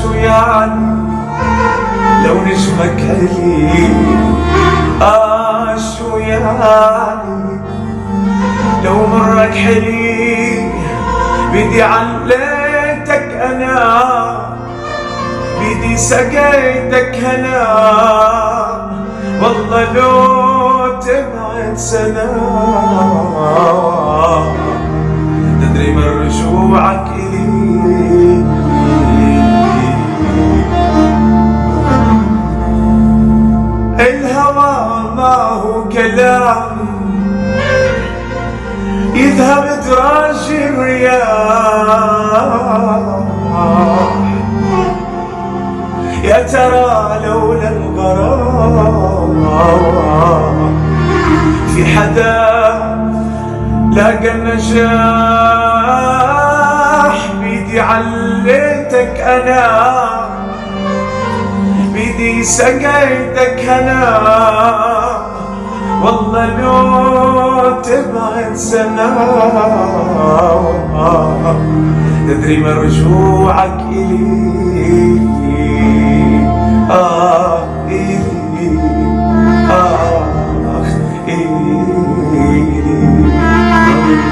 شو يعني لو نجمك علي، شو يعني لو مرك حلي. بدي عليتك انا، بدي سقيتك هنا، والله لو تبعد سنة تدري من رجوعك إلي. الهوى ما هو كلام يذهب تراجي الرياح، يا ترى لولا الغرام في حدا لاقى النجاح. بيدي عليتك انا، بيدي سقيتك هنا، والله لو تبعد سنة تدري من رجوعك إلي.